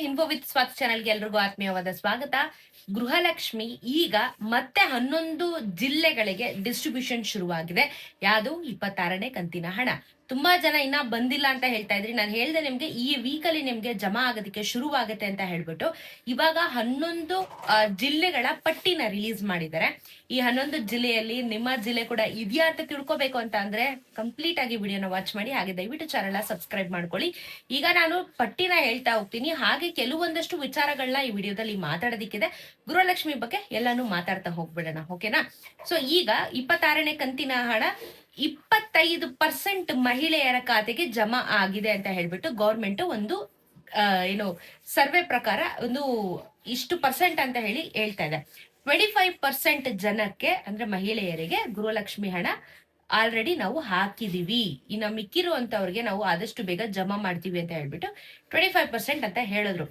Info with Swati ಚಾನೆಲ್ಗೆ ಎಲ್ರಿಗೂ ಆತ್ಮೀಯವಾದ ಸ್ವಾಗತ. ಗೃಹಲಕ್ಷ್ಮಿ ಈಗ ಮತ್ತೆ 11 ಜಿಲ್ಲೆಗಳಿಗೆ ಡಿಸ್ಟ್ರಿಬ್ಯೂಷನ್ ಶುರುವಾಗಿದೆ. ಯಾವುದು 26ನೇ ಕಂತಿನ ಹಣ. ತುಂಬಾ ಜನ ಇನ್ನ ಬಂದಿಲ್ಲ ಅಂತ ಹೇಳ್ತಾ ಇದ್ರಿ. ನಾನು ಹೇಳ್ದೆ ನಿಮ್ಗೆ ಈ ವೀಕ್ ಅಲ್ಲಿ ನಿಮ್ಗೆ ಜಮಾ ಆಗೋದಕ್ಕೆ ಶುರುವಾಗುತ್ತೆ ಅಂತ ಹೇಳ್ಬಿಟ್ಟು ಇವಾಗ 11 ಜಿಲ್ಲೆಗಳ ಪಟ್ಟಿನ ರಿಲೀಸ್ ಮಾಡಿದ್ದಾರೆ. ಈ 11 ಜಿಲ್ಲೆಯಲ್ಲಿ ನಿಮ್ಮ ಜಿಲ್ಲೆ ಕೂಡ ಇದೆಯಾ ಅಂತ ತಿಳ್ಕೊಬೇಕು ಅಂತ ಅಂದ್ರೆ ಕಂಪ್ಲೀಟ್ ಆಗಿ ವಿಡಿಯೋನ ವಾಚ್ ಮಾಡಿ. ಹಾಗೆ ದಯವಿಟ್ಟು ಚಾನೆಲ್ ಸಬ್ಸ್ಕ್ರೈಬ್ ಮಾಡ್ಕೊಳ್ಳಿ. ಈಗ ನಾನು ಪಟ್ಟಿನ ಹೇಳ್ತಾ ಹೋಗ್ತೀನಿ, ಹಾಗೆ ಕೆಲವೊಂದಷ್ಟು ವಿಚಾರಗಳನ್ನ ಈ ವಿಡಿಯೋದಲ್ಲಿ ಮಾತಾಡೋದಿಕ್ಕಿದೆ. ಗೃಹಲಕ್ಷ್ಮಿ ಬಗ್ಗೆ ಎಲ್ಲಾನು ಮಾತಾಡ್ತಾ ಹೋಗ್ಬಿಡೋಣ, ಓಕೆನಾ? ಸೊ ಈಗ 26ನೇ ಕಂತಿನ ಹಣ 25% ಮಹಿಳೆಯರ ಖಾತೆಗೆ ಜಮಾ ಆಗಿದೆ ಅಂತ ಹೇಳ್ಬಿಟ್ಟು ಗೌರ್ಮೆಂಟ್ ಒಂದು ಏನು ಸರ್ವೆ ಪ್ರಕಾರ ಒಂದು ಇಷ್ಟು ಪರ್ಸೆಂಟ್ ಅಂತ ಹೇಳಿ ಹೇಳ್ತಾ ಇದೆ. 25% ಜನಕ್ಕೆ ಅಂದ್ರೆ ಮಹಿಳೆಯರಿಗೆ ಗೃಹಲಕ್ಷ್ಮಿ ಹಣ ಆಲ್ರೆಡಿ ನಾವು ಹಾಕಿದೀವಿ. ಇನ್ನು ಮಿಕ್ಕಿರುವಂತವ್ರಿಗೆ ನಾವು ಆದಷ್ಟು ಬೇಗ ಜಮಾ ಮಾಡ್ತೀವಿ ಅಂತ ಹೇಳ್ಬಿಟ್ಟು 25% ಅಂತ ಹೇಳಿದ್ರು.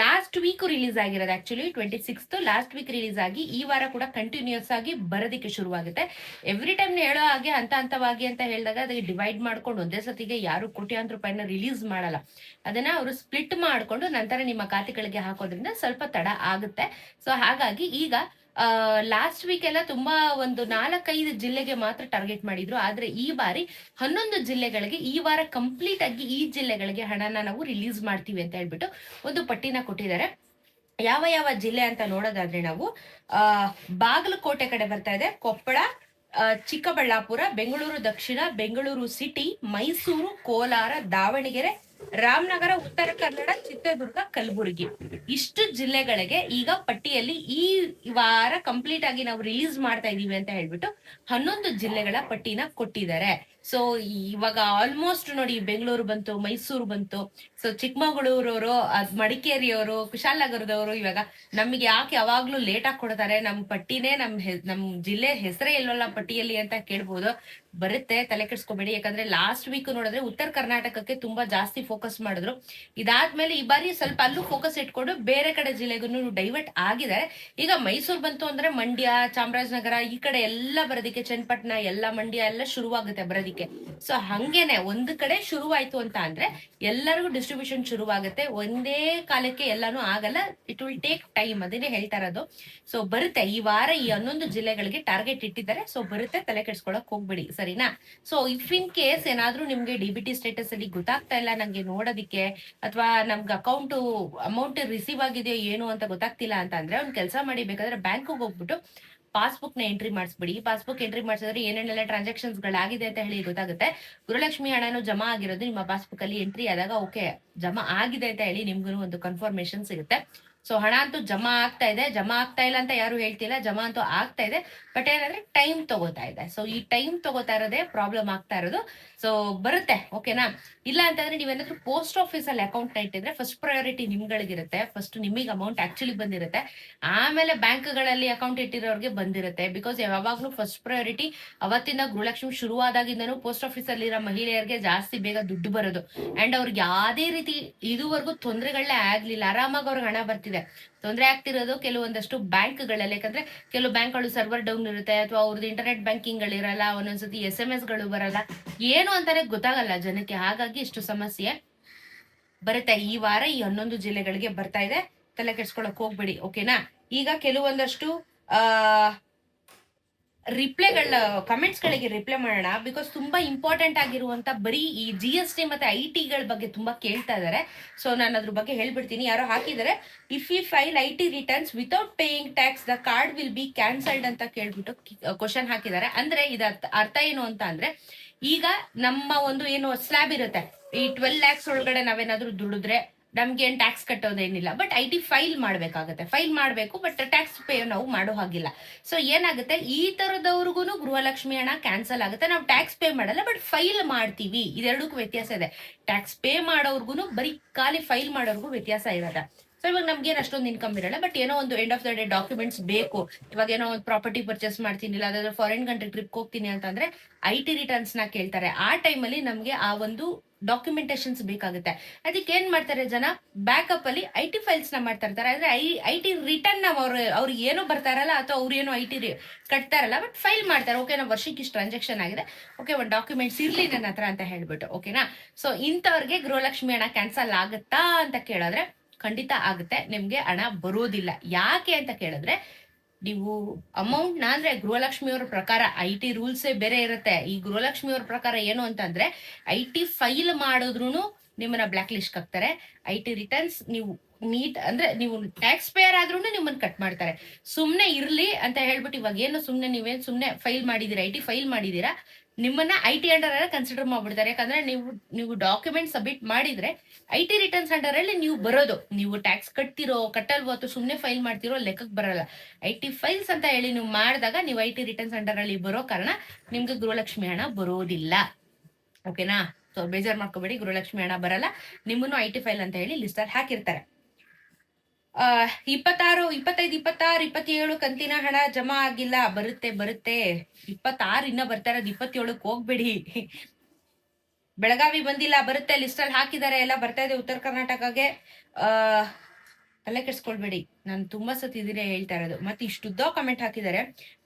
ಲಾಸ್ಟ್ ವೀಕ್ ರಿಲೀಸ್ ಆಗಿರೋದು, actually 26th last week release ಆಗಿ ಈ ವಾರ ಕೂಡ ಕಂಟಿನ್ಯೂಸ್ ಆಗಿ ಬರೋದಕ್ಕೆ ಶುರುವಾಗುತ್ತೆ. ಎವ್ರಿ ಟೈಮ್ ಹೇಳೋ ಹಾಗೆ ಹಂತವಾಗಿ ಅಂತ ಹೇಳಿದಾಗ ಅದಕ್ಕೆ ಡಿವೈಡ್ ಮಾಡ್ಕೊಂಡು ಒಂದೇ ಸತಿಗೆ ಯಾರು ಕೋಟ್ಯಾಂತರ ರೂಪಾಯಿನ ರಿಲೀಸ್ ಮಾಡಲ್ಲ. ಅದನ್ನ ಅವರು ಸ್ಪ್ಲಿಟ್ ಮಾಡ್ಕೊಂಡು ನಂತರ ನಿಮ್ಮ ಖಾತೆಗಳಿಗೆ ಹಾಕೋದ್ರಿಂದ ಸ್ವಲ್ಪ ತಡ ಆಗುತ್ತೆ. ಸೊ ಹಾಗಾಗಿ ಈಗ ಲಾಸ್ಟ್ ವೀಕ್ ಎಲ್ಲ ತುಂಬಾ ಒಂದು 4-5 ಜಿಲ್ಲೆಗೆ ಮಾತ್ರ ಟಾರ್ಗೆಟ್ ಮಾಡಿದ್ರು. ಆದ್ರೆ ಈ ಬಾರಿ 11 ಜಿಲ್ಲೆಗಳಿಗೆ ಈ ವಾರ ಕಂಪ್ಲೀಟ್ ಆಗಿ ಈ ಜಿಲ್ಲೆಗಳಿಗೆ ಹಣನ ನಾವು ರಿಲೀಸ್ ಮಾಡ್ತೀವಿ ಅಂತ ಹೇಳ್ಬಿಟ್ಟು ಒಂದು ಪಟ್ಟಿನ ಕೊಟ್ಟಿದ್ದಾರೆ. ಯಾವ ಯಾವ ಜಿಲ್ಲೆ ಅಂತ ನೋಡೋದಾದ್ರೆ ನಾವು ಬಾಗಲಕೋಟೆ ಕಡೆ ಬರ್ತಾ ಇದೆ, ಕೊಪ್ಪಳ, ಚಿಕ್ಕಬಳ್ಳಾಪುರ, ಬೆಂಗಳೂರು ದಕ್ಷಿಣ, ಬೆಂಗಳೂರು ಸಿಟಿ, ಮೈಸೂರು, ಕೋಲಾರ, ದಾವಣಗೆರೆ, ರಾಮನಗರ, ಉತ್ತರ ಕನ್ನಡ, ಚಿತ್ರದುರ್ಗ, ಕಲಬುರಗಿ. ಇಷ್ಟು ಜಿಲ್ಲೆಗಳಿಗೆ ಈಗ ಪಟ್ಟಿಯಲ್ಲಿ ಈ ವಾರ ಕಂಪ್ಲೀಟ್ ಆಗಿ ನಾವು ರಿಲೀಸ್ ಮಾಡ್ತಾ ಇದೀವಿ ಅಂತ ಹೇಳ್ಬಿಟ್ಟು 11 ಜಿಲ್ಲೆಗಳ ಪಟ್ಟಿನ ಕೊಟ್ಟಿದ್ದಾರೆ. ಸೊ ಇವಾಗ ಆಲ್ಮೋಸ್ಟ್ ನೋಡಿ, ಬೆಂಗಳೂರು ಬಂತು, ಮೈಸೂರು ಬಂತು, ಸೊ ಚಿಕ್ಕಮಗಳೂರವರು, ಮಡಿಕೇರಿಯವರು, ಕುಶಾಲನಗರದವರು ಇವಾಗ ನಮ್ಗೆ ಯಾಕೆ ಯಾವಾಗ್ಲೂ ಲೇಟ್ ಆಗಿ ಕೊಡ್ತಾರೆ, ನಮ್ ಪಟ್ಟಿನೇ ನಮ್ ಜಿಲ್ಲೆ ಹೆಸರೇ ಇಲ್ವಲ್ಲ ಪಟ್ಟಿಯಲ್ಲಿ ಅಂತ ಕೇಳ್ಬೋದು. ಬರುತ್ತೆ, ತಲೆ ಕೆಡ್ಸ್ಕೊಬೇಡಿ. ಯಾಕಂದ್ರೆ ಲಾಸ್ಟ್ ವೀಕ್ ನೋಡಿದ್ರೆ ಉತ್ತರ ಕರ್ನಾಟಕಕ್ಕೆ ತುಂಬಾ ಜಾಸ್ತಿ ಫೋಕಸ್ ಮಾಡಿದ್ರು. ಇದಾದ್ಮೇಲೆ ಈ ಬಾರಿ ಸ್ವಲ್ಪ ಅಲ್ಲೂ ಫೋಕಸ್ ಇಟ್ಕೊಂಡು ಬೇರೆ ಕಡೆ ಜಿಲ್ಲೆಗೂ ಡೈವರ್ಟ್ ಆಗಿದ್ದಾರೆ. ಈಗ ಮೈಸೂರು ಬಂತು ಅಂದ್ರೆ ಮಂಡ್ಯ, ಚಾಮರಾಜನಗರ ಈ ಕಡೆ ಎಲ್ಲ ಬರೋದಿಕ್ಕೆ, ಚನ್ನಪಟ್ಟಣ ಎಲ್ಲ, ಮಂಡ್ಯ ಎಲ್ಲ ಶುರುವಾಗುತ್ತೆ ಬರೋದಿಕ್ಕೆ. ಸೊ ಹಂಗೇನೆ ಒಂದು ಕಡೆ ಶುರುವಾಯ್ತು ಅಂತ ಅಂದ್ರೆ ಎಲ್ಲರಿಗೂ ಡಿಸ್ಟ್ರಿಬ್ಯೂಷನ್ ಶುರುವಾಗುತ್ತೆ. ಒಂದೇ ಕಾಲಕ್ಕೆ ಎಲ್ಲಾನು ಆಗಲ್ಲ, ಇಟ್ ವಿಲ್ ಟೇಕ್ ಟೈಮ್. ಅದನ್ನೇ ಹೇಳ್ತಾ ಇರೋದು. ಸೊ ಬರುತ್ತೆ ಈ ವಾರ ಈ 11 ಜಿಲ್ಲೆಗಳಿಗೆ ಟಾರ್ಗೆಟ್ ಇಟ್ಟಿದ್ದಾರೆ. ಸೊ ಬರುತ್ತೆ, ತಲೆ ಕೆಡ್ಸ್ಕೊಳಕ್ ಹೋಗ್ಬಿಡಿ, ಸರಿನಾ? ಸೊ ಇಫ್ ಇನ್ ಕೇಸ್ ಏನಾದ್ರೂ ನಿಮ್ಗೆ ಡಿಬಿಟಿ ಸ್ಟೇಟಸ್ ಅಲ್ಲಿ ಗೊತ್ತಾಗ್ತಾ ಇಲ್ಲ ನಂಗೆ ನೋಡೋದಿಕ್ಕೆ, ಅಥವಾ ನಮ್ಗೆ ಅಮೌಂಟ್ ರಿಸೀವ್ ಆಗಿದೆಯೋ ಏನು ಅಂತ ಗೊತ್ತಾಗ್ತಿಲ್ಲ ಅಂತ ಅಂದ್ರೆ ಒಂದ್ ಕೆಲಸ ಮಾಡಿ, ಬೇಕಾದ್ರೆ ಬ್ಯಾಂಕ್ಗೆ ಹೋಗ್ಬಿಟ್ಟು ಪಾಸ್ಬುಕ್ ನ ಎಂಟ್ರಿ ಮಾಡಿಸ್ಬಿಡಿ. ಪಾಸ್ಬುಕ್ ಎಂಟ್ರಿ ಮಾಡಿಸಿದ್ರೆ ಏನೇನೆಲ್ಲ ಟ್ರಾನ್ಸಾಕ್ಷನ್ಸ್ ಗಳಾಗಿದೆ ಅಂತ ಹೇಳಿ ಗೊತ್ತಾಗುತ್ತೆ. ಗೃಹಲಕ್ಷ್ಮಿ ಹಣನು ಜಮಾ ಆಗಿರೋದು ನಿಮ್ಮ ಪಾಸ್ಬುಕ್ ಅಲ್ಲಿ ಎಂಟ್ರಿ ಆದಾಗ ಓಕೆ ಜಮಾ ಆಗಿದೆ ಅಂತ ಹೇಳಿ ನಿಮ್ಗೂ ಒಂದು ಕನ್ಫರ್ಮೇಶನ್ ಸಿಗುತ್ತೆ. ಸೊ ಹಣ ಅಂತೂ ಜಮಾ ಆಗ್ತಾ ಇದೆ, ಜಮಾ ಆಗ್ತಾ ಇಲ್ಲ ಅಂತ ಯಾರು ಹೇಳ್ತಿಲ್ಲ, ಜಮಾ ಅಂತೂ ಆಗ್ತಾ ಇದೆ. ಬಟ್ ಏನಂದ್ರೆ ಟೈಮ್ ತಗೋತಾ ಇದೆ. ಸೊ ಈ ಟೈಮ್ ತಗೋತಾ ಇರೋದೇ ಪ್ರಾಬ್ಲಮ್ ಆಗ್ತಾ ಇರೋದು. ಸೊ ಬರುತ್ತೆ, ಓಕೆನಾ? ಇಲ್ಲ ಅಂತಂದ್ರೆ ನೀವೇನಾದ್ರೂ ಪೋಸ್ಟ್ ಆಫೀಸ್ ಅಲ್ಲಿ ಅಕೌಂಟ್ ನ ಇಟ್ಟಿದ್ರೆ ಫಸ್ಟ್ ಪ್ರಯಾರಿಟಿ ನಿಮ್ಗಳಿಗಿರುತ್ತೆ. ಫಸ್ಟ್ ನಿಮಗೆ ಅಮೌಂಟ್ ಆಕ್ಚುಲಿ ಬಂದಿರುತ್ತೆ, ಆಮೇಲೆ ಬ್ಯಾಂಕ್ ಗಳಲ್ಲಿ ಅಕೌಂಟ್ ಇಟ್ಟಿರೋರ್ಗೆ ಬಂದಿರುತ್ತೆ. ಬಿಕಾಸ್ ಯಾವಾಗ್ಲೂ ಫಸ್ಟ್ ಪ್ರಯಾರಿಟಿ ಅವತ್ತಿಂದ ಗೃಹಲಕ್ಷ್ಮಿ ಶುರುವಾದಾಗಿಂದನೂ ಪೋಸ್ಟ್ ಆಫೀಸ್ ಅಲ್ಲಿರೋ ಮಹಿಳೆಯರಿಗೆ ಜಾಸ್ತಿ ಬೇಗ ದುಡ್ಡು ಬರೋದು. ಅಂಡ್ ಅವ್ರಿಗೆ ಯಾವ್ದೇ ರೀತಿ ಇದುವರೆಗೂ ತೊಂದರೆಗಳೇ ಆಗ್ಲಿಲ್ಲ, ಆರಾಮಾಗಿ ಅವ್ರಿಗೆ ಹಣ ಬರ್ತಿದೆ. ತೊಂದರೆ ಆಗ್ತಿರೋದು ಕೆಲವೊಂದಷ್ಟು ಬ್ಯಾಂಕ್ ಗಳಲ್ಲಿ. ಯಾಕಂದ್ರೆ ಕೆಲವು ಬ್ಯಾಂಕ್ ಗಳು ಸರ್ವರ್ ಡೌನ್ ಇರುತ್ತೆ, ಅಥವಾ ಅವ್ರದ್ದು ಇಂಟರ್ನೆಟ್ ಬ್ಯಾಂಕಿಂಗ್ ಗಳಿರಲ್ಲ, ಒಂದೊಂದ್ಸತಿ SMS ಗಳು ಬರಲ್ಲ, ಏನು ಅಂತಾನೆ ಗೊತ್ತಾಗಲ್ಲ ಜನಕ್ಕೆ. ಹಾಗಾಗಿ ಇಷ್ಟು ಸಮಸ್ಯೆ ಬರುತ್ತೆ. ಈ ವಾರ ಈ 11 ಜಿಲ್ಲೆಗಳಿಗೆ ಬರ್ತಾ ಇದೆ, ತಲೆ ಕೆಡ್ಸ್ಕೊಳಕ್ ಹೋಗ್ಬೇಡಿ, ಓಕೆನಾ? ಈಗ ಕೆಲವೊಂದಷ್ಟು ಕಮೆಂಟ್ಸ್ ಗಳಿಗೆ ರಿಪ್ಲೈ ಮಾಡೋಣ. ಬಿಕಾಸ್ ತುಂಬಾ ಇಂಪಾರ್ಟೆಂಟ್ ಆಗಿರುವಂತ ಬರೀ ಈ GST ಮತ್ತೆ IT ಗಳ ಬಗ್ಗೆ ತುಂಬಾ ಕೇಳ್ತಾ ಇದಾರೆ. ಸೊ ನಾನು ಅದ್ರ ಬಗ್ಗೆ ಹೇಳ್ಬಿಡ್ತೀನಿ. ಯಾರೋ ಹಾಕಿದರೆ, if you file IT returns without paying tax the card will be cancelled ಅಂತ ಕೇಳ್ಬಿಟ್ಟು ಕ್ವಶನ್ ಹಾಕಿದ್ದಾರೆ. ಅಂದ್ರೆ ಇದ ಅರ್ಥ ಏನು ಅಂತ ಅಂದ್ರೆ, ಈಗ ನಮ್ಮ ಒಂದು ಏನು ಸ್ಲ್ಯಾಬ್ ಇರುತ್ತೆ, ಈ 12 lakhs ಒಳಗಡೆ ನಾವೇನಾದ್ರೂ ದುಡಿದ್ರೆ ನಮ್ಗೆ ಏನ್ ಟ್ಯಾಕ್ಸ್ ಕಟ್ಟೋದೇನಿಲ್ಲ. ಬಟ್ IT ಫೈಲ್ ಮಾಡ್ಬೇಕಾಗತ್ತೆ, ಫೈಲ್ ಮಾಡ್ಬೇಕು, ಬಟ್ ಟ್ಯಾಕ್ಸ್ ಪೇ ನಾವು ಮಾಡೋ ಹಾಗಿಲ್ಲ. ಸೊ ಏನಾಗುತ್ತೆ, ಈ ತರದವ್ರಿಗೂ ಗೃಹಲಕ್ಷ್ಮಿ ಹಣ ಕ್ಯಾನ್ಸಲ್ ಆಗುತ್ತೆ. ನಾವು ಟ್ಯಾಕ್ಸ್ ಪೇ ಮಾಡಲ್ಲ, ಬಟ್ ಫೈಲ್ ಮಾಡ್ತೀವಿ. ಇದೆರಡಕ್ಕೂ ವ್ಯತ್ಯಾಸ ಇದೆ. ಟ್ಯಾಕ್ಸ್ ಪೇ ಮಾಡೋರ್ಗು ಬರೀ ಖಾಲಿ ಫೈಲ್ ಮಾಡೋರ್ಗು ವ್ಯತ್ಯಾಸ ಇರೋದ. ಸೊ ಇವಾಗ ನಮ್ಗೇನು ಅಷ್ಟೊಂದು ಇನ್ಕಮ್ ಇರಲ್ಲ, ಬಟ್ ಏನೋ ಒಂದು end of the day documents ಬೇಕು. ಇವಾಗ ಏನೋ ಒಂದು ಪ್ರಾಪರ್ಟಿ ಪರ್ಚೇಸ್ ಮಾಡ್ತೀನಿ, ಅದಾದ್ರೆ ಫಾರಿನ್ ಕಂಟ್ರಿ ಟ್ರಿಪ್ ಹೋಗ್ತೀನಿ ಅಂತಂದ್ರೆ IT ರಿಟರ್ನ್ಸ್ ನ ಕೇಳ್ತಾರೆ. ಆ ಟೈಮಲ್ಲಿ ನಮ್ಗೆ ಆ ಒಂದು ಡಾಕ್ಯುಮೆಂಟೇಶನ್ಸ್ ಬೇಕಾಗುತ್ತೆ. ಅದಕ್ಕೆ ಏನ್ ಮಾಡ್ತಾರೆ ಜನ, ಬ್ಯಾಕಪ್ ಅಲ್ಲಿ IT ಫೈಲ್ಸ್ ನ ಮಾಡ್ತಾ ಇರ್ತಾರೆ. ಆದ್ರೆ IT ರಿಟರ್ನ್ ಅವ್ರಿಗೆ ಏನು ಬರ್ತಾ ಇರಲ್ಲ, ಅಥವಾ ಅವ್ರು ಏನು IT ಕಟ್ತಾ ಇರಲ್ಲ, ಬಟ್ ಫೈಲ್ ಮಾಡ್ತಾರೆ. ಓಕೆ, ನಾವು ವರ್ಷಕ್ಕೆ ಇಷ್ಟು ಟ್ರಾನ್ಸಾಕ್ಷನ್ ಆಗಿದೆ, ಓಕೆ ಒಂದು ಡಾಕ್ಯುಮೆಂಟ್ಸ್ ಇರ್ಲಿ ನನ್ನ ಹತ್ರ ಅಂತ ಹೇಳ್ಬಿಟ್ಟು, ಓಕೆನಾ? ಸೊ ಇಂಥವ್ರಿಗೆ ಗೃಹಲಕ್ಷ್ಮಿ ಹಣ ಕ್ಯಾನ್ಸಲ್ ಆಗುತ್ತಾ ಅಂತ ಕೇಳಿದ್ರೆ ಖಂಡಿತ ಆಗುತ್ತೆ, ನಿಮ್ಗೆ ಹಣ ಬರೋದಿಲ್ಲ. ಯಾಕೆ ಅಂತ ಕೇಳಿದ್ರೆ, ನೀವು ಅಮೌಂಟ್ ನ ಅಂದ್ರೆ ಗೃಹಲಕ್ಷ್ಮಿಯವ್ರ ಪ್ರಕಾರ IT ರೂಲ್ಸೇ ಬೇರೆ ಇರುತ್ತೆ. ಈ ಗೃಹಲಕ್ಷ್ಮಿಯವ್ರ ಪ್ರಕಾರ ಏನು ಅಂತಂದ್ರೆ, IT ಫೈಲ್ ಮಾಡಿದ್ರು ನಿಮ್ಮನ್ನ ಬ್ಲಾಕ್ ಲಿಸ್ಟ್ ಹಾಕ್ತಾರೆ. IT ರಿಟರ್ನ್ಸ್ ನೀವು ನೀಟ್ ಅಂದ್ರೆ ನೀವು ಟ್ಯಾಕ್ಸ್ ಪೇಯರ್ ಆದ್ರೂ ನಿಮ್ಮನ್ನ ಕಟ್ ಮಾಡ್ತಾರೆ. ಸುಮ್ನೆ ಇರ್ಲಿ ಅಂತ ಹೇಳ್ಬಿಟ್ಟು ಇವಾಗ ಏನು ನೀವೇನ್ ಸುಮ್ನೆ ಫೈಲ್ ಮಾಡಿದೀರಾ, IT ಫೈಲ್ ಮಾಡಿದೀರಾ, ನಿಮ್ಮನ್ನ IT ಅಂಡರ್ ಕನ್ಸಿಡರ್ ಮಾಡ್ಬಿಡ್ತಾರೆ. ಯಾಕಂದ್ರೆ ನೀವು ಡಾಕ್ಯುಮೆಂಟ್ ಸಬ್ಮಿಟ್ ಮಾಡಿದ್ರೆ IT ರಿಟರ್ನ್ಸ್ ಅಂಡರ್ ಅಲ್ಲಿ ನೀವು ಬರೋದು. ನೀವು ಟ್ಯಾಕ್ಸ್ ಕಟ್ಟಲ್ವೋ ಅಥವಾ ಸುಮ್ನೆ ಫೈಲ್ ಮಾಡ್ತಿರೋ ಲೆಕ್ಕಕ್ಕೆ ಬರಲ್ಲ. IT ಫೈಲ್ಸ್ ಅಂತ ಹೇಳಿ ನೀವು ಮಾಡಿದಾಗ ನೀವು IT ರಿಟರ್ನ್ಸ್ ಅಂಡರ್ ಅಲ್ಲಿ ಬರೋ ಕಾರಣ ನಿಮ್ಗೆ ಗೃಹಲಕ್ಷ್ಮಿ ಹಣ ಬರೋದಿಲ್ಲ. ಓಕೆನಾ? ಸೊ ಬೇಜಾರ್ ಮಾಡ್ಕೋಬೇಡಿ, ಗೃಹಲಕ್ಷ್ಮಿ ಹಣ ಬರಲ್ಲ. ನಿಮ್ಮನ್ನು IT ಫೈಲ್ ಅಂತ ಹೇಳಿ ಲಿಸ್ಟ್ ಅಲ್ಲಿ ಹಾಕಿರ್ತಾರೆ. 26, 25, 26, 27 ಕಂತಿನ ಹಣ ಜಮಾ ಆಗಿಲ್ಲ. ಬರುತ್ತೆ 26 ಇನ್ನ ಬರ್ತಾ ಇರೋದು, 27ಕ್ಕೆ ಹೋಗ್ಬೇಡಿ. ಬೆಳಗಾವಿ ಬಂದಿಲ್ಲ, ಬರುತ್ತೆ, ಲಿಸ್ಟ್ ಅಲ್ಲಿ ಹಾಕಿದ್ದಾರೆ, ಎಲ್ಲ ಬರ್ತಾ ಇದೆ ಉತ್ತರ ಕರ್ನಾಟಕಗೆ. ತಲೆ ಕೆಡ್ಸ್ಕೊಳ್ಬೇಡಿ, ನಾನು ತುಂಬಾ ಸತಿ ಇದನ್ನೇ ಹೇಳ್ತಾ ಇರೋದು. ಮತ್ತೆ ಇಷ್ಟುದ್ದ ಕಮೆಂಟ್ ಹಾಕಿದ್ದಾರೆ,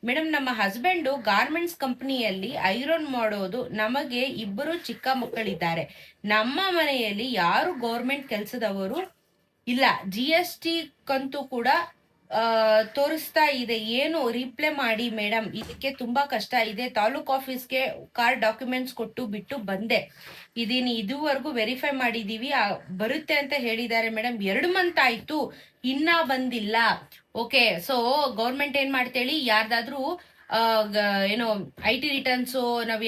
ಮೇಡಮ್ ನಮ್ಮ ಹಸ್ಬೆಂಡ್ ಗಾರ್ಮೆಂಟ್ಸ್ ಕಂಪನಿಯಲ್ಲಿ ಐರನ್ ಮಾಡೋದು, ನಮಗೆ 2 ಚಿಕ್ಕ ಮಕ್ಕಳಿದ್ದಾರೆ, ನಮ್ಮ ಮನೆಯಲ್ಲಿ ಯಾರು ಗೌರ್ಮೆಂಟ್ ಕೆಲಸದವರು ಇಲ್ಲ, GST ಕಂತು ಕೂಡ ತೋರಿಸ್ತಾ ಇದೆ, ಏನು ರಿಪ್ಲೈ ಮಾಡಿ ಮೇಡಮ್, ಇದಕ್ಕೆ ತುಂಬಾ ಕಷ್ಟ ಇದೆ. ತಾಲೂಕ್ ಆಫೀಸ್ಗೆ ಕಾರ್ಡ್ ಡಾಕ್ಯುಮೆಂಟ್ಸ್ ಕೊಟ್ಟು ಬಿಟ್ಟು ಬಂದೆ, ಇದುವರೆಗೂ ವೆರಿಫೈ ಮಾಡಿದೀವಿ, ಬರುತ್ತೆ ಅಂತ ಹೇಳಿದ್ದಾರೆ ಮೇಡಮ್. 2 ಮಂತ್ ಆಯ್ತು, ಇನ್ನ ಬಂದಿಲ್ಲ. ಓಕೆ, ಸೊ ಗೌರ್ಮೆಂಟ್ ಏನ್ ಮಾಡ್ತೇಳಿ, ಯಾರ್ದಾದ್ರೂ ಏನೋ IT ರಿಟರ್ನ್ಸ್ ನಾವ್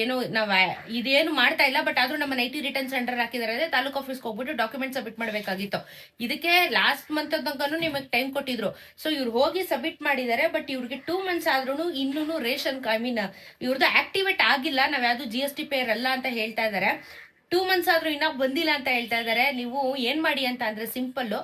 ಇದೇನು ಮಾಡ್ತಾ ಇಲ್ಲ, ಬಟ್ ಆದ್ರೂ ನಮ್ಮ IT ರಿಟರ್ನ್ಸ್ ಅಂಡರ್ ಹಾಕಿದಾರೆ, ತಾಲೂಕ್ ಆಫೀಸ್ಗೆ ಹೋಗ್ಬಿಟ್ಟು ಡಾಕ್ಯುಮೆಂಟ್ ಸಬ್ಮಿಟ್ ಮಾಡ್ಬೇಕಾಗಿತ್ತು. ಇದಕ್ಕೆ ಲಾಸ್ಟ್ ಮಂತ್ ತನಕನೂ ನಿಮಗೆ ಟೈಮ್ ಕೊಟ್ಟಿದ್ರು. ಸೊ ಇವ್ರು ಹೋಗಿ ಸಬ್ಮಿಟ್ ಮಾಡಿದ್ದಾರೆ, ಬಟ್ ಇವ್ರಿಗೆ 2 ಮಂತ್ಸ್ ಆದ್ರೂ ಇನ್ನೂ ರೇಷನ್ ಇವ್ರದ್ದು ಆಕ್ಟಿವೇಟ್ ಆಗಿಲ್ಲ, ನಾವ್ ಯಾವ್ದು GST ಪೇಯರ್ ಅಲ್ಲ ಅಂತ ಹೇಳ್ತಾ ಇದಾರೆ. 2 ಮಂತ್ಸ್ ಆದ್ರೂ ಇನ್ನ ಬಂದಿಲ್ಲ ಅಂತ ಹೇಳ್ತಾ ಇದಾರೆ. ನೀವು ಏನ್ ಮಾಡಿ ಅಂತ ಅಂದ್ರೆ ಸಿಂಪಲ್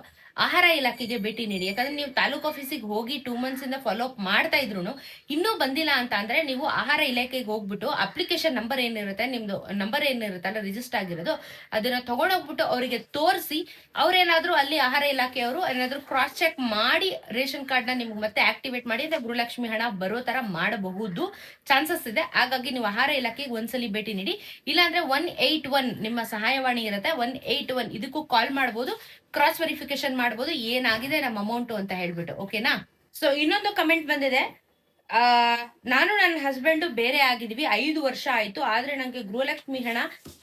ಆಹಾರ ಇಲಾಖೆಗೆ ಭೇಟಿ ನೀಡಿ. ಯಾಕಂದ್ರೆ ನೀವು ತಾಲೂಕ್ ಆಫೀಸಿಗೆ ಹೋಗಿ 2 ಮಂತ್ಸ್ ಇಂದ ಫಾಲೋ ಅಪ್ ಮಾಡ್ತಾ ಇದ್ರು ಇನ್ನೂ ಬಂದಿಲ್ಲ ಅಂತ ಅಂದ್ರೆ ನೀವು ಆಹಾರ ಇಲಾಖೆಗೆ ಹೋಗ್ಬಿಟ್ಟು ಅಪ್ಲಿಕೇಶನ್ ನಂಬರ್ ಏನಿರುತ್ತೆ, ನಿಮ್ದು ನಂಬರ್ ಏನಿರುತ್ತಲ್ಲ ರಿಜಿಸ್ಟರ್ ಆಗಿರೋದು, ಅದನ್ನ ತಗೊಂಡೋಗ್ಬಿಟ್ಟು ಅವರಿಗೆ ತೋರಿಸಿ, ಅವ್ರೇನಾದ್ರೂ ಅಲ್ಲಿ ಆಹಾರ ಇಲಾಖೆಯವರು ಏನಾದ್ರೂ ಕ್ರಾಸ್ ಚೆಕ್ ಮಾಡಿ ರೇಷನ್ ಕಾರ್ಡ್ ನ ನಿಮ್ಗೆ ಮತ್ತೆ ಆಕ್ಟಿವೇಟ್ ಮಾಡಿ ಗೃಹಲಕ್ಷ್ಮಿ ಹಣ ಬರೋ ತರ ಮಾಡಬಹುದು, ಚಾನ್ಸಸ್ ಇದೆ. ಹಾಗಾಗಿ ನೀವು ಆಹಾರ ಇಲಾಖೆಗೆ ಒಂದ್ಸಲಿ ಭೇಟಿ ನೀಡಿ. ಇಲ್ಲಾಂದ್ರೆ 181 ನಿಮ್ಮ ಸಹಾಯವಾಣಿ ಇರುತ್ತೆ, 181 ಇದಕ್ಕೂ ಕಾಲ್ ಮಾಡಬಹುದು, ಕ್ರಾಸ್ ವೆರಿಫಿಕೇಶನ್ ಮಾಡಬಹುದು ಏನಾಗಿದೆ ನಮ್ಮ ಅಮೌಂಟ್ ಅಂತ ಹೇಳ್ಬಿಟ್ಟು. ಓಕೆನಾ? ಸೊ ಇನ್ನೊಂದು ಕಮೆಂಟ್ ಬಂದಿದೆ, ನಾನು ನನ್ನ ಹಸ್ಬೆಂಡ್ ಬೇರೆ ಆಗಿದ್ವಿ, 5 ವರ್ಷ ಆಯ್ತು, ಆದ್ರೆ ನಂಗೆ ಗೃಹಲಕ್ಷ್ಮಿ ಹಣ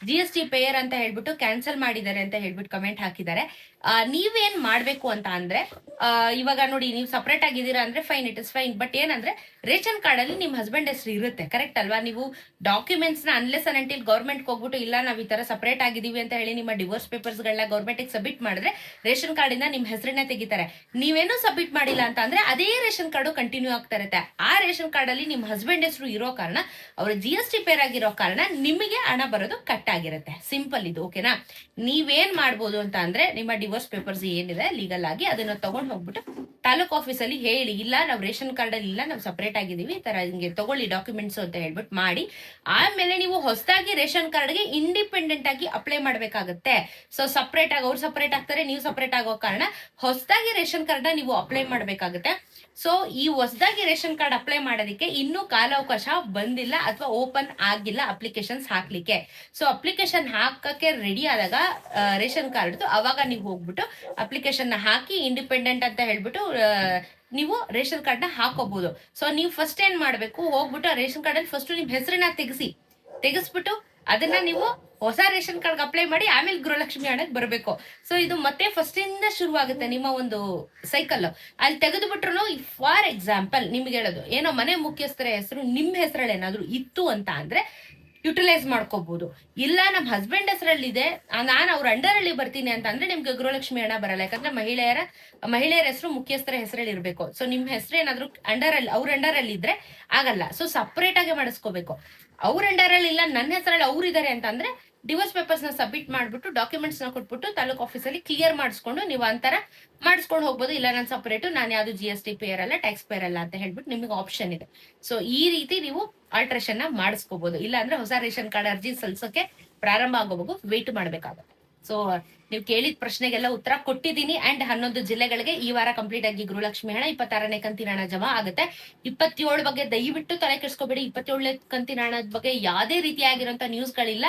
GST ಪೇಯರ್ ಅಂತ ಹೇಳ್ಬಿಟ್ಟು ಕ್ಯಾನ್ಸಲ್ ಮಾಡಿದ್ದಾರೆ ಅಂತ ಹೇಳ್ಬಿಟ್ಟು ಕಮೆಂಟ್ ಹಾಕಿದ್ದಾರೆ. ನೀವೇನ್ ಮಾಡ್ಬೇಕು ಅಂತ ಅಂದ್ರೆ, ಇವಾಗ ನೋಡಿ, ನೀವು ಸಪರೇಟ್ ಆಗಿದ್ದೀರಾ ಅಂದ್ರೆ fine, it is fine. But ಏನಂದ್ರೆ ರೇಷನ್ ಕಾರ್ಡ್ ಅಲ್ಲಿ ನಿಮ್ ಹಸ್ಬೆಂಡ್ ಹೆಸರು ಇರುತ್ತೆ, ಕರೆಕ್ಟ್ ಅಲ್ವಾ? ನೀವು ಡಾಕ್ಯುಮೆಂಟ್ಸ್ ನ ಅನ್ಲೆಸ್ ಅಂಡ್ ಅಂಟಿಲ್ ಗೌರ್ಮೆಂಟ್ ಹೋಗ್ಬಿಟ್ಟು ಇಲ್ಲ ನಾವ್ ಈ ತರ ಸಪರೇಟ್ ಆಗಿದೀವಿ ಅಂತ ಹೇಳಿ ನಿಮ್ಮ ಡಿವೋರ್ಸ್ ಪೇಪರ್ಸ್ ಗಳನ್ನ ಗೌರ್ಮೆಂಟ್ ಸಬ್ಮಿಟ್ ಮಾಡಿದ್ರೆ ರೇಷನ್ ಕಾರ್ಡ್ ಇಂದ ನಿಮ್ ಹೆಸರನ್ನ ತೆಗಿತಾರೆ. ನೀವೇನು ಸಬ್ಮಿಟ್ ಮಾಡಿಲ್ಲ ಅಂತ ಅಂದ್ರೆ ಅದೇ ರೇಷನ್ ಕಾರ್ಡ್ ಕಂಟಿನ್ಯೂ ಆಗ್ತಾ ಇರುತ್ತೆ. ಆ ರೇಷನ್ ಕಾರ್ಡ್ ಅಲ್ಲಿ ನಿಮ್ ಹಸ್ಬೆಂಡ್ ಹೆಸರು ಇರೋ ಕಾರಣ, ಅವ್ರ GST ಪೇರ್ ಆಗಿರೋ ಕಾರಣ ನಿಮಗೆ ಹಣ ಬರೋದು ಕಟ್ ಆಗಿರುತ್ತೆ. ಸಿಂಪಲ್ ಇದು. ಓಕೆನಾ? ನೀವೇನ್ ಮಾಡ್ಬೋದು ಅಂತ ಅಂದ್ರೆ, ನಿಮ್ಮ ಡಿವೋರ್ಸ್ ಪೇಪರ್ಸ್ ಏನಿದೆ ಲೀಗಲ್ ಆಗಿ ಅದನ್ನ ತಗೊಂಡ್ ಹೋಗ್ಬಿಟ್ಟು ತಾಲೂಕ್ ಆಫೀಸ್ ಅಲ್ಲಿ ಹೇಳಿ, ಇಲ್ಲ ನಾವ್ ರೇಷನ್ ಕಾರ್ಡ್ ಅಲ್ಲಿ ಇಲ್ಲ, ನಾವ್ ಸಪರೇಟ್ ಆಗಿದೀವಿ, ಈ ತರ ಹಿಂಗೆ ತಗೊಳ್ಳಿ ಡಾಕ್ಯುಮೆಂಟ್ಸ್ ಅಂತ ಹೇಳ್ಬಿಟ್ಟು ಮಾಡಿ, ಆಮೇಲೆ ನೀವು ಹೊಸದಾಗಿ ರೇಷನ್ ಕಾರ್ಡ್ ಗೆ ಇಂಡಿಪೆಂಡೆಂಟ್ ಆಗಿ ಅಪ್ಲೈ ಮಾಡ್ಬೇಕಾಗತ್ತೆ. ಸೊ ಸಪರೇಟ್ ಆಗಿ ಅವ್ರು ಸಪರೇಟ್ ಆಗ್ತಾರೆ, ನೀವು ಸಪರೇಟ್ ಆಗೋ ಕಾರಣ ಹೊಸದಾಗಿ ರೇಷನ್ ಕಾರ್ಡ್ ನ ನೀವು ಅಪ್ಲೈ ಮಾಡ್ಬೇಕಾಗತ್ತೆ. ಸೊ ಈ ಹೊಸದಾಗಿ ರೇಷನ್ ಕಾರ್ಡ್ ಅಪ್ಲೈ ಮಾಡೋದಕ್ಕೆ ಇನ್ನೂ ಕಾಲಾವಕಾಶ ಬಂದಿಲ್ಲ ಅಥವಾ ಓಪನ್ ಆಗಿಲ್ಲ ಅಪ್ಲಿಕೇಶನ್ಸ್ ಹಾಕ್ಲಿಕ್ಕೆ. ಸೊ ಅಪ್ಲಿಕೇಶನ್ ಹಾಕಕ್ಕೆ ರೆಡಿ ಆದಾಗ ರೇಷನ್ ಕಾರ್ಡ್ ಅವಾಗ ನೀವು ಹೋಗ್ಬಿಟ್ಟು ಅಪ್ಲಿಕೇಶನ್ ಹಾಕಿ ಇಂಡಿಪೆಂಡೆಂಟ್ ಅಂತ ಹೇಳ್ಬಿಟ್ಟು ನೀವು ರೇಷನ್ ಕಾರ್ಡ್ ನ ಹಾಕೋಬಹುದು. ಸೊ ನೀವು ಫಸ್ಟ್ ಏನ್ ಮಾಡ್ಬೇಕು, ಹೋಗ್ಬಿಟ್ಟು ರೇಷನ್ ಕಾರ್ಡ್ ಅಲ್ಲಿ ಫಸ್ಟ್ ನಿಮ್ ಹೆಸರನ್ನ ತೆಗೆಸ್ಬಿಟ್ಟು ಅದನ್ನ ನೀವು ಹೊಸ ರೇಷನ್ ಕಾರ್ಡ್ ಅಪ್ಲೈ ಮಾಡಿ ಆಮೇಲೆ ಗೃಹಲಕ್ಷ್ಮಿ ಹಣಕ್ಕೆ ಬರಬೇಕು. ಸೊ ಇದು ಮತ್ತೆ ಫಸ್ಟ್ ಇಂದ ಶುರುವಾಗುತ್ತೆ ನಿಮ್ಮ ಒಂದು ಸೈಕಲ್. ಅಲ್ಲಿ ತೆಗೆದುಬಿಟ್ರು, ಫಾರ್ ಎಕ್ಸಾಂಪಲ್ ನಿಮ್ಗೆ ಹೇಳೋದು ಏನೋ, ಮನೆ ಮುಖ್ಯಸ್ಥರ ಹೆಸರು ನಿಮ್ ಹೆಸರಲ್ಲಿ ಏನಾದ್ರು ಇತ್ತು ಅಂತ ಅಂದ್ರೆ ಯುಟಿಲೈಸ್ ಮಾಡ್ಕೋಬಹುದು. ಇಲ್ಲ ನಮ್ಮ ಹಸ್ಬೆಂಡ್ ಹೆಸರಲ್ಲಿದೆ, ನಾನು ಅವ್ರ ಅಂಡರ್ ಅಲ್ಲಿ ಬರ್ತೀನಿ ಅಂತ ಅಂದ್ರೆ ನಿಮ್ಗೆ ಗೃಹಲಕ್ಷ್ಮಿ ಹಣ ಬರಲ್ಲ. ಯಾಕಂದ್ರೆ ಮಹಿಳೆಯರ ಹೆಸರು ಮುಖ್ಯಸ್ಥರ ಹೆಸರಲ್ಲಿ ಇರ್ಬೇಕು. ಸೊ ನಿಮ್ ಹೆಸರು ಏನಾದ್ರು ಅವ್ರ ಅಂಡರ್ ಅಲ್ಲಿ ಇದ್ರೆ ಆಗಲ್ಲ. ಸೊ ಸಪರೇಟ್ ಆಗಿ ಮಾಡಿಸ್ಕೋಬೇಕು. ಅವ್ರ ಅಂಡರ್ ಅಲ್ಲಿ ಇಲ್ಲ, ನನ್ನ ಹೆಸರಲ್ಲಿ ಅವ್ರು ಇದಾರೆ ಅಂತ ಅಂದ್ರೆ ಡಿವೋರ್ಸ್ ಪೇಪರ್ಸ್ ನ ಸಬ್ಮಿಟ್ ಮಾಡ್ಬಿಟ್ಟು ಡಾಕ್ಯುಮೆಂಟ್ಸ್ ನ ಕೊಟ್ಬಿಟ್ಟು ತಾಲೂಕ್ ಆಫೀಸಲ್ಲಿ ಕ್ಲಿಯರ್ ಮಾಡಿಸ್ಕೊಂಡು ನೀವು ಅಂತರ ಮಾಡಿಸ್ಕೊಂಡು ಹೋಗ್ಬೋದು. ಇಲ್ಲ ನಾನು ಸಪರೇಟ್, ನಾನು ಯಾವ್ದು GST ಪೇಯರ್ ಅಲ್ಲ, ಟ್ಯಾಕ್ಸ್ ಪೇಯರ್ ಅಲ್ಲ ಅಂತ ಹೇಳ್ಬಿಟ್ಟು ನಿಮಗೆ ಆಪ್ಷನ್ ಇದೆ. ಸೊ ಈ ರೀತಿ ನೀವು ಆಲ್ಟ್ರೇಷನ್ ನ ಮಾಡಿಸ್ಕೋಬಹುದು. ಇಲ್ಲ ಅಂದ್ರೆ ಹೊಸ ರೇಷನ್ ಕಾರ್ಡ್ ಅರ್ಜಿ ಸಲ್ಸೋಕೆ ಪ್ರಾರಂಭ ಆಗೋವಾಗ ವೇಟ್ ಮಾಡ್ಬೇಕಾಗುತ್ತೆ. ಸೊ ನೀವು ಕೇಳಿದ ಪ್ರಶ್ನೆಗೆಲ್ಲ ಉತ್ತರ ಕೊಟ್ಟಿದ್ದೀನಿ. ಅಂಡ್ 11 ಜಿಲ್ಲೆಗಳಿಗೆ ಈ ವಾರ ಕಂಪ್ಲೀಟ್ ಆಗಿ ಗೃಹಲಕ್ಷ್ಮಿ ಹಣ 26ನೇ ಕಂತಿನ ಹಣ ಜಮಾ ಆಗುತ್ತೆ. 27 ಬಗ್ಗೆ ದಯವಿಟ್ಟು ತಲೆ ಕೆಡಿಸ್ಕೋಬೇಡಿ. 27ನೇ ಕಂತಿನ ಹಣದ ಬಗ್ಗೆ ಯಾವುದೇ ರೀತಿಯಾಗಿರುವಂತ ನ್ಯೂಸ್ಗಳಿಲ್ಲ.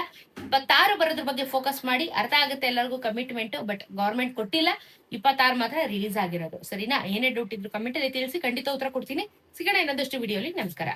26 ಬರೋದ್ರ ಬಗ್ಗೆ ಫೋಕಸ್ ಮಾಡಿ. ಅರ್ಥ ಆಗುತ್ತೆ ಎಲ್ಲರಿಗೂ ಕಮಿಟ್ಮೆಂಟ್, ಬಟ್ ಗೌರ್ಮೆಂಟ್ ಕೊಟ್ಟಿಲ್ಲ. 26 ಮಾತ್ರ ರಿಲೀಸ್ ಆಗಿರೋದು. ಸರಿನಾ? ಏನೇ ಡೌಟ್ ಇದ್ರು ಕಮೆಂಟ್ ಅಲ್ಲಿ ತಿಳಿಸಿ, ಖಂಡಿತ ಉತ್ತರ ಕೊಡ್ತೀನಿ. ಸಿಗೋಣ ಇನ್ನೊಂದಷ್ಟು ವಿಡಿಯೋಲಿ. ನಮಸ್ಕಾರ.